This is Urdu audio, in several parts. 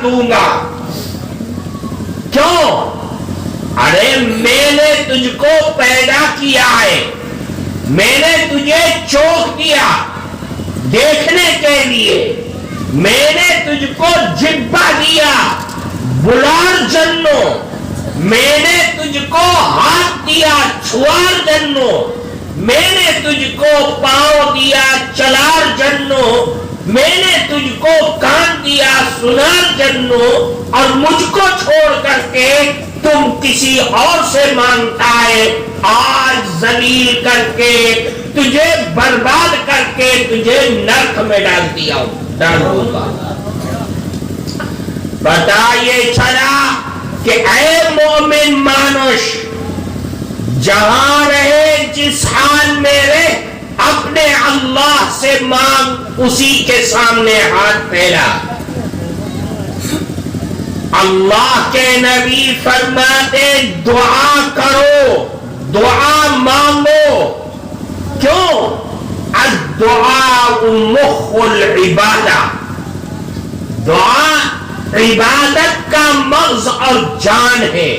دوں گا. کیوں؟ ارے میں نے تجھ کو پیدا کیا ہے, میں نے تجھے چوک دیا دیکھنے کے لیے, میں نے تجھ کو جبہ دیا بلار جنو, میں نے تجھ کو ہاتھ دیا چھوار جنو, میں نے تجھ کو پاؤں دیا چلار جنو, میں نے تجھ کو کان دیا سنار جنو, اور مجھ کو چھوڑ کر کے تم کسی اور سے مانگتا ہے. آج ذلیل کر کے تجھے برباد کر کے تجھے نرک میں ڈال دوں گا. پتا یہ چلا کہ اے مومن مانوش, جہاں رہے جس حال میں رہے اپنے اللہ سے مانگ, اسی کے سامنے ہاتھ پھیلا. اللہ کے نبی فرماتے دعا کرو, دعا مانگو. کیوں؟ الدعاء مخ العبادہ, دعا عبادت کا مغز اور جان ہے.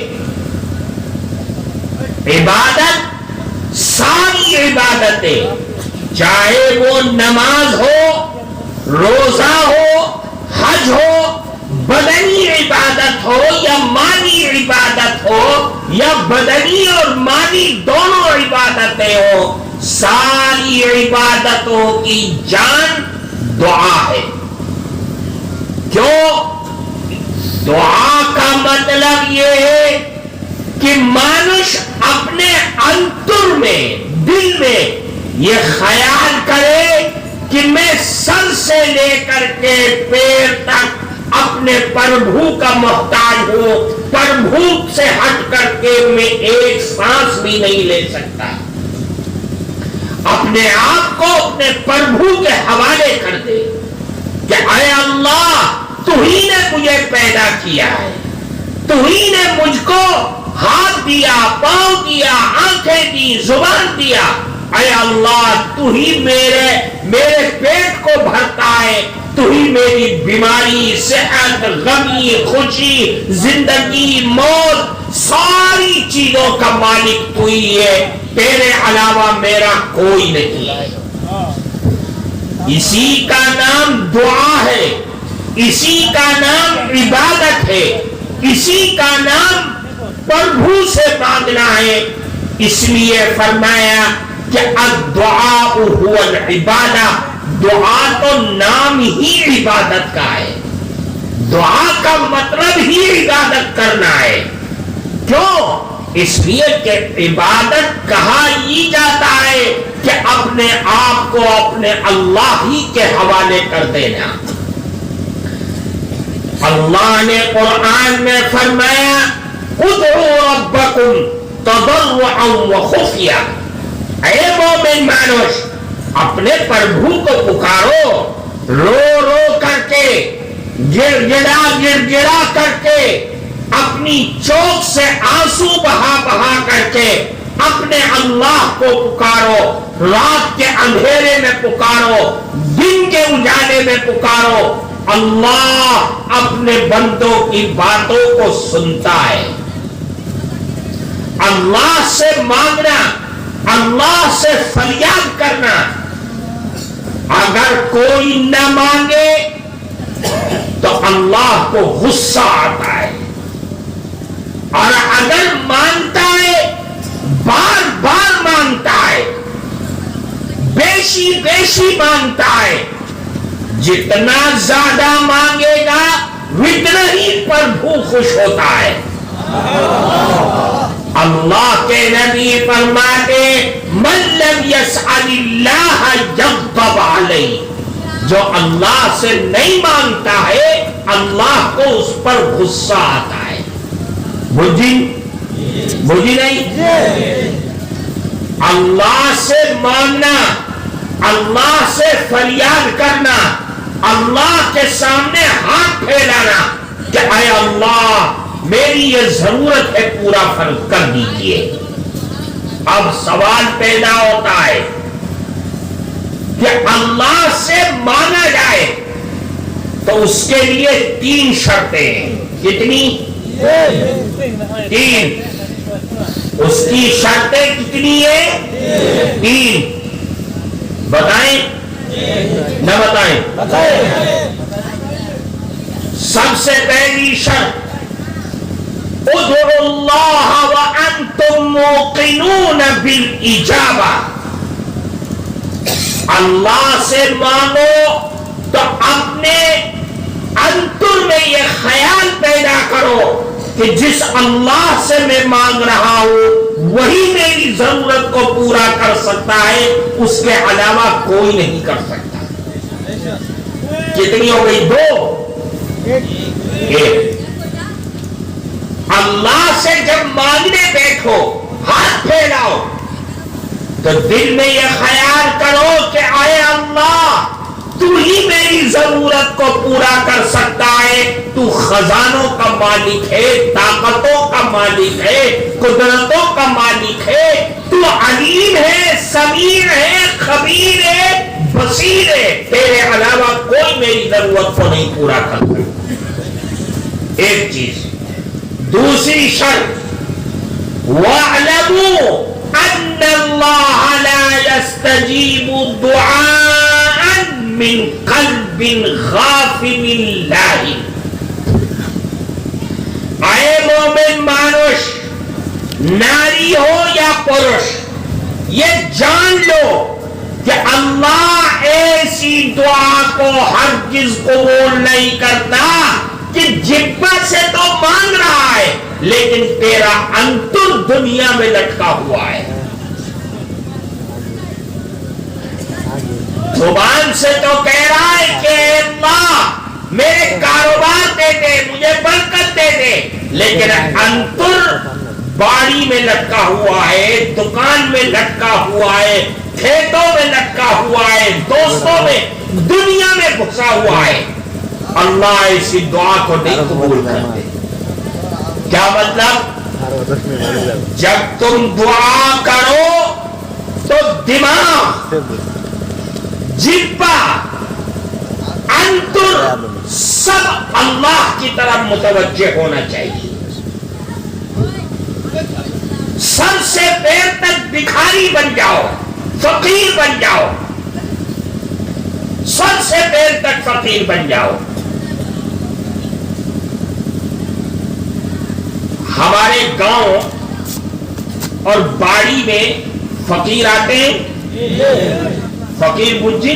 عبادت ساری عبادتیں, چاہے وہ نماز ہو, روزہ ہو, حج ہو, بدنی عبادت ہو یا مالی عبادت ہو, یا بدنی اور مالی دونوں عبادتیں ہو, ساری عبادتوں کی جان دعا ہے. کیوں؟ دعا کا مطلب یہ ہے کہ مانوش اپنے انتر میں, دل میں یہ خیال کرے کہ میں سر سے لے کر کے پیر تک اپنے پربھو کا محتاج ہوں, پربھو سے ہٹ کر کے میں ایک سانس بھی نہیں لے سکتا. اپنے آپ کو اپنے پربھو کے حوالے کر دے کہ اے اللہ, تو ہی نے مجھے پیدا کیا ہے, تو ہی نے مجھ کو ہاتھ دیا, پاؤں دیا, آنکھیں دی, زبان دیا. اے اللہ, تو ہی میرے پیٹ کو بھرتا ہے, تو ہی میری بیماری, صحت, غمی, خوشی, زندگی, موت, ساری چیزوں کا مالک تو ہی ہے, تیرے علاوہ میرا کوئی نہیں ہے. اسی کا نام دعا ہے, اسی کا نام عبادت ہے, اسی کا نام پربھو سے مانگنا ہے. اس لیے فرمایا کہ الدعاء هو العبادہ, دعا تو نام ہی عبادت کا ہے, دعا کا مطلب ہی عبادت کرنا ہے. کیوں؟ اس لیے کہ عبادت کہا ہی جاتا ہے کہ اپنے آپ کو اپنے اللہ ہی کے حوالے کر دینا. اللہ نے قرآن میں فرمایا ادعوا ربکم تضرعا وخفیا, اے مومن مانوش, اپنے پربھو کو پکارو, رو رو کر کے, گڑ کر کے, اپنی چوک سے آنسو بہا کر کے اپنے اللہ کو پکارو. رات کے اندھیرے میں پکارو, دن کے اجالے میں پکارو. اللہ اپنے بندوں کی باتوں کو سنتا ہے. اللہ سے مانگنا, اللہ سے فریاد کرنا. اگر کوئی نہ مانگے تو اللہ کو غصہ آتا ہے, اور اگر مانگتا ہے بار بار مانگتا ہے, بیشی مانگتا ہے. جتنا زیادہ مانگے گا اتنا ہی پربھو خوش ہوتا ہے. اللہ کے نبی فرماتے من لم یسأل اللہ یغضب علیہ, جو اللہ سے نہیں مانگتا ہے اللہ کو اس پر غصہ آتا ہے. بجھی نہیں؟ اللہ سے مانگنا, اللہ سے فریاد کرنا, اللہ کے سامنے ہاتھ پھیلانا کہ اے اللہ میری یہ ضرورت ہے, پورا فرض کر دیجئے. اب سوال پیدا ہوتا ہے کہ اللہ سے مانگا جائے تو اس کے لیے 3 شرطیں ہیں. کتنی؟ 3. اس کی شرطیں کتنی ہیں؟ 3. بتائیں نہ بتائیں؟ سب سے پہلی شرط ادعوا اللہ وانتم موقنون بالاجابہ. اللہ سے مانگو تو اپنے انتر میں یہ خیال پیدا کرو کہ جس اللہ سے میں مانگ رہا ہوں وہی میری ضرورت کو پورا کر سکتا ہے، اس کے علاوہ کوئی نہیں کر سکتا. کتنی ہو گئی؟ 2. 1. اللہ سے جب مانگنے بیٹھو ہاتھ پھیلاؤ تو دل میں یہ خیال کرو کہ اے اللہ تو ہی میری ضرورت کو پورا کر سکتا ہے. تو خزانوں کا مالک ہے، طاقتوں کا مالک ہے، قدرتوں کا مالک ہے. تو علیم ہے، سمیع ہے، خبیر ہے، بصیر ہے. تیرے علاوہ کوئی میری ضرورت کو نہیں پورا کر سکتا. ایک چیز. دوسری شرط وَاعْلَمُوا أَنَّ اللَّهَ لَا يَسْتَجِيبُ دُعَاءً مِّن قَلْبٍ غَافِلٍ لَاهٍ. اے مومن مانوش، ناری ہو یا پروش، یہ جان لو کہ اللہ ایسی دعا کو ہرگز قبول نہیں کرتا کہ جبہ سے تو مانگ رہا ہے لیکن تیرا انتر دنیا میں لٹکا ہوا ہے. زبان سے تو کہہ رہا ہے کہ اللہ میرے کاروبار دے دے، مجھے برکت دے دے، لیکن انتر باڑی میں لٹکا ہوا ہے، دکان میں لٹکا ہوا ہے، کھیتوں میں لٹکا ہوا ہے، دوستوں میں، دنیا میں گھسا ہوا ہے. اللہ ایسی دعا کو نہیں قبول کرتے. کیا مطلب؟ جب تم دعا کرو تو دماغ، جبہ، انتر سب اللہ کی طرف متوجہ ہونا چاہیے. سر سے پیر تک بھکاری بن جاؤ، فقیر بن جاؤ. سر سے پیر تک فقیر بن جاؤ. ہمارے گاؤں اور باڑی میں فقیر آتے ہیں. فقیر بجھی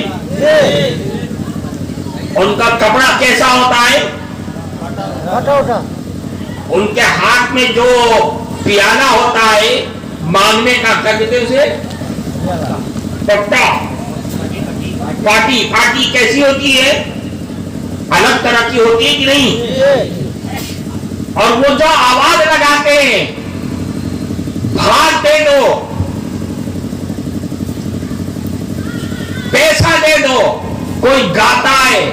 ان کا کپڑا کیسا ہوتا ہے؟ ان کے ہاتھ میں جو پیالہ ہوتا ہے مانگنے کا، کیا کہتے ہیں اسے؟ پٹا. پاٹی. پاٹی کیسی ہوتی ہے؟ الگ طرح کی ہوتی ہے کہ نہیں؟ اور وہ جو آواز لگاتے ہیں بھاگ دے دو، پیسہ دے دو، کوئی گاتا ہے،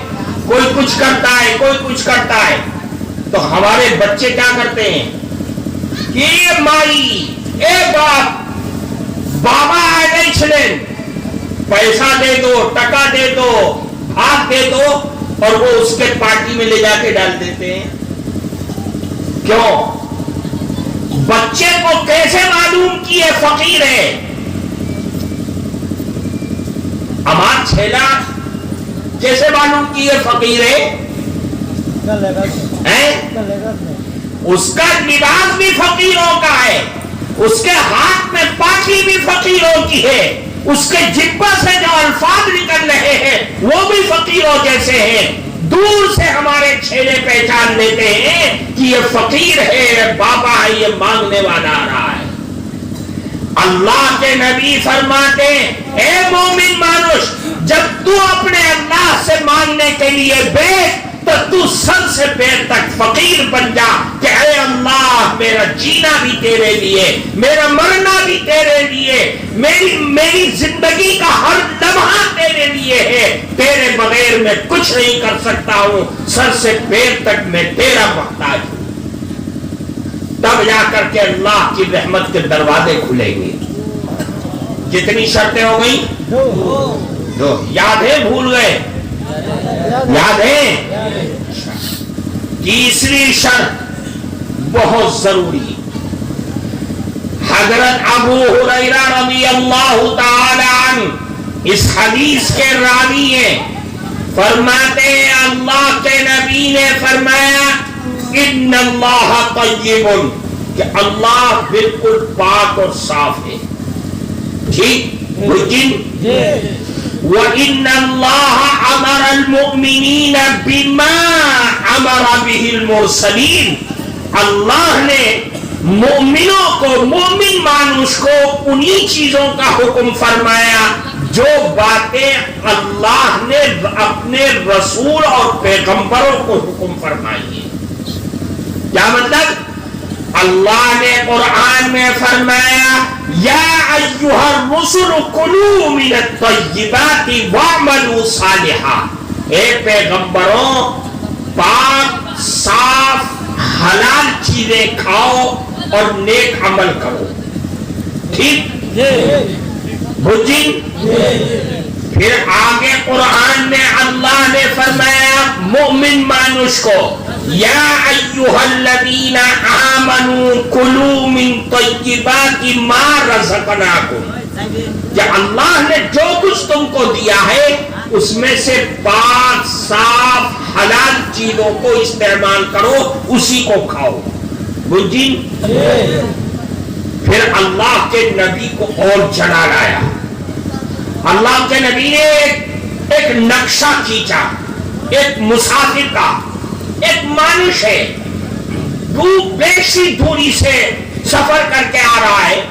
کوئی کچھ کرتا ہے، کوئی کچھ کرتا ہے. تو ہمارے بچے کیا کرتے ہیں؟ اے مائی، اے باپ، بابا آئے گئی چھلیں، پیسہ دے دو، ٹکا دے دو، بھاگ دے دو، اور وہ اس کے پارٹی میں لے جا کے ڈال دیتے ہیں. کیوں؟ بچے کو کیسے معلوم کہ یہ فقیر ہے؟ ہمارا چھیلا کیسے معلوم کہ یہ فقیر ہے؟ اس کا لباس بھی فقیروں کا ہے، اس کے ہاتھ میں پاکی بھی فقیروں کی ہے، اس کے جبہ سے جو الفاظ نکل رہے ہیں وہ بھی فقیروں جیسے ہیں. دور سے ہمارے چھیلے پہچان لیتے ہیں کہ یہ فقیر ہے، بابا ہے، یہ مانگنے والا آ رہا ہے. اللہ کے نبی فرماتے ہیں اے مومن مانوش، جب تو اپنے اللہ سے مانگنے کے لیے بیٹھ تو تو سر سے پیر تک فقیر بن جا کہ اے اللہ میرا جینا بھی تیرے لیے، میرا مرنا بھی تیرے لیے، میری زندگی کا ہر لمحہ تیرے لیے ہے، تیرے بغیر میں کچھ نہیں کر سکتا ہوں، سر سے پیر تک میں تیرا محتاج ہوں. تب جا کر کے اللہ کی رحمت کے دروازے کھلیں گے. کتنی شرطیں ہو گئی؟ 2. یاد ہے؟ بھول گئے؟ یاد ہے؟ تیسری شرط بہت ضروری، حضرت ابو ہریرہ رضی اللہ تعالی عنہ اس حدیث کے راوی ہیں، فرماتے ہیں اللہ کے نبی نے فرمایا ان اللہ طیب، کہ اللہ بالکل پاک اور صاف ہے، ٹھیک؟ لیکن وَإِنَّ اللَّهَ أَمَرَ الْمُؤْمِنِينَ بِمَا أَمَرَ بِهِ الْمُرْسَلِينَ، اللہ نے مومنوں کو، مومن مانوس کو انہی چیزوں کا حکم فرمایا جو باتیں اللہ نے اپنے رسول اور پیغمبروں کو حکم فرمائی ہے۔ کیا مطلب؟ اللہ نے قرآن میں فرمایا یا ایھا الرسل کلوا من الطیبات واعملوا صالحا، اے پیغمبروں پاک صاف حلال چیزیں کھاؤ اور نیک عمل کرو، ٹھیک؟ بجی پھر آگے قرآن میں اللہ نے فرمایا مومن مانوس کو یا ایھا الذین آمنوا کلوا من طیبات ما رزقناکم، کہ اللہ نے جو کچھ تم کو دیا ہے اس میں سے پاک صاف حلال چیزوں کو استعمال کرو، اسی کو کھاؤ، بجی؟ پھر اللہ کے نبی کو اور جلا لایا، اللہ کے نبی نے ایک نقشہ کھینچا، ایک مسافر کا، ایک مانوس ہے بیشی دوری سے سفر کر کے آ رہا ہے،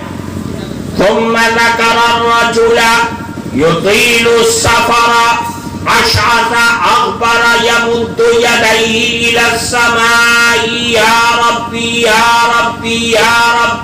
ثم ذکر الرجل یطیل السفر اشعث اغبر یمد یدیہ الی السماء یا ربی یا ربی یا ربی